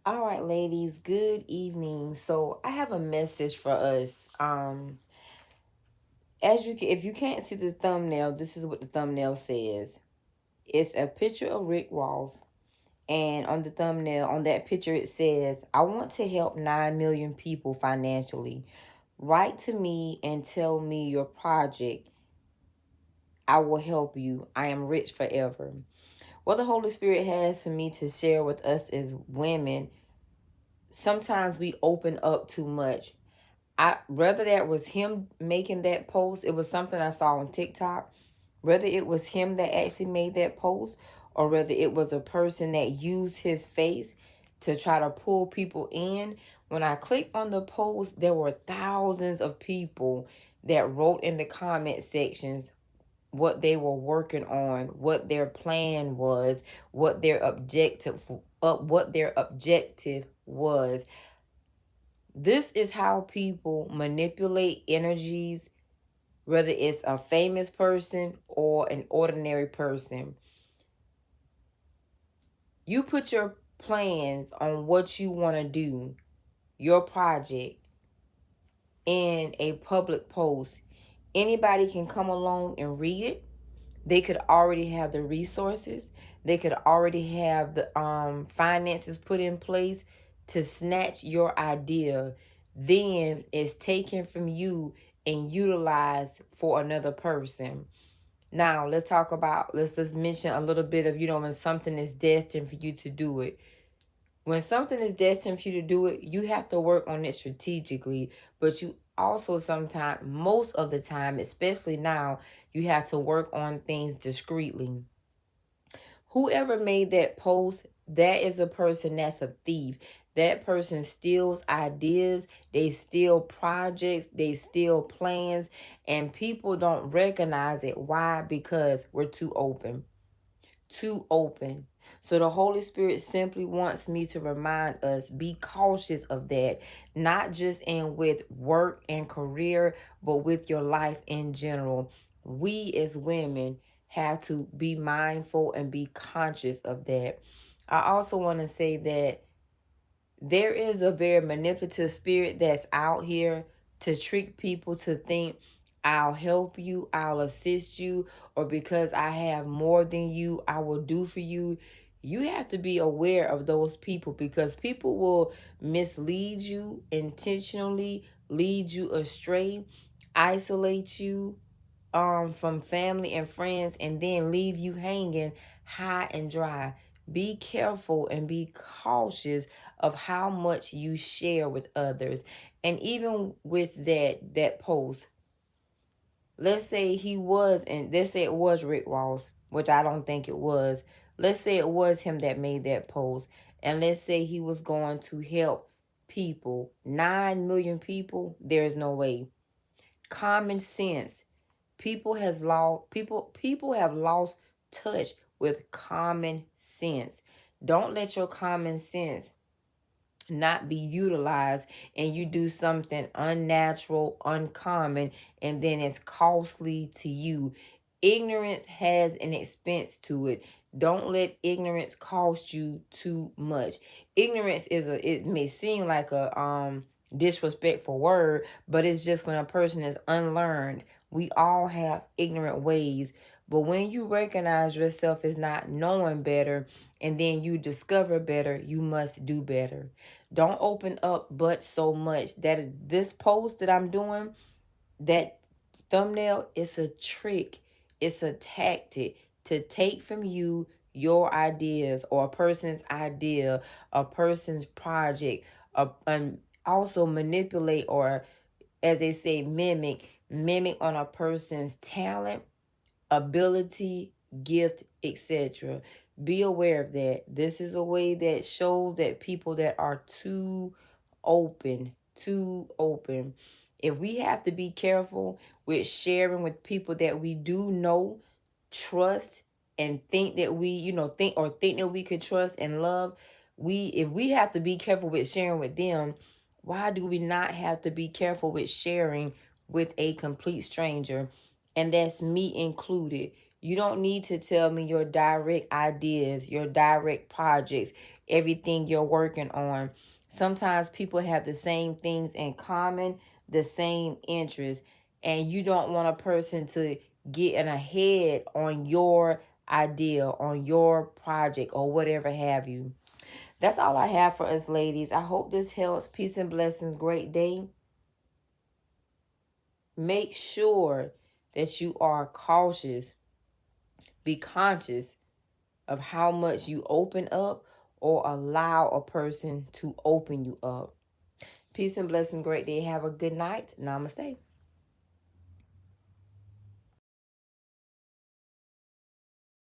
All right, ladies, good evening. So I have a message for us. If you can't see the thumbnail, this is what the thumbnail says. It's a picture of Rick Ross, and on the thumbnail, on that picture, it says, "I want to help 9 million people financially. Write to me and tell me your project. I will help you. I am rich forever." What the Holy Spirit has for me to share with us as women, sometimes we open up too much. I Whether that was him making that post, it was something I saw on TikTok. Whether it was him that actually made that post, or whether it was a person that used his face to try to pull people in. When I clicked on the post, there were thousands of people that wrote in the comment sections what they were working on, what their plan was, what their objective was. This is how people manipulate energies, whether it's a famous person or an ordinary person. You put your plans on what you want to do, your project, in a public post. Anybody can come along and read it. They could already have the resources. They could already have the finances put in place to snatch your idea. Then it's taken from you and utilized for another person. Now let's just mention a little bit of, when something is destined for you to do it. When something is destined for you to do it, you have to work on it strategically, but you also sometimes, most of the time, especially now, you have to work on things discreetly. Whoever made that post, that is a person that's a thief. That person steals ideas, they steal projects, they steal plans, and people don't recognize it. Why? Because we're too open. Too open. So the Holy Spirit simply wants me to remind us, be cautious of that, not just in with work and career, but with your life in general. We as women have to be mindful and be conscious of that. I also want to say that there is a very manipulative spirit that's out here to trick people to think, I'll help you, I'll assist you, or because I have more than you, I will do for you. You have to be aware of those people, because people will mislead you intentionally, lead you astray, isolate you from family and friends, and then leave you hanging high and dry. Be careful and be cautious of how much you share with others. And even with that post, let's say let's say it was Rick Ross, which I don't think it was. Let's say it was him that made that post, and let's say he was going to help people, 9 million people. There's no way. Common sense. People have lost touch with common sense. Don't let your common sense not be utilized and you do something unnatural, uncommon, and then it's costly to you. Ignorance has an expense to it. Don't let ignorance cost you too much. Ignorance it may seem like a disrespectful word, but it's just when a person is unlearned. We all have ignorant ways, but when you recognize yourself as not knowing better and then you discover better, you must do better. Don't open up but so much. That is this post that I'm doing, that thumbnail, it's a trick. It's a tactic to take from you your ideas, or a person's idea, a person's project, and also manipulate, or as they say, mimic on a person's talent, ability, gift, etc. Be aware of that. This is a way that shows that people that are too open, too open. If we have to be careful with sharing with people that we do know, trust, and think that think that we could trust and love, if we have to be careful with sharing with them, why do we not have to be careful with sharing with a complete stranger? And that's me included. You don't need to tell me your direct ideas, your direct projects, everything you're working on. Sometimes people have the same things in common, the same interests, and you don't want a person to get in ahead on your idea, on your project, or whatever have you. That's all I have for us, ladies. I hope this helps. Peace and blessings. Great day. Make sure that you are cautious. Be conscious of how much you open up or allow a person to open you up. Peace and blessing. Great day. Have a good night. Namaste.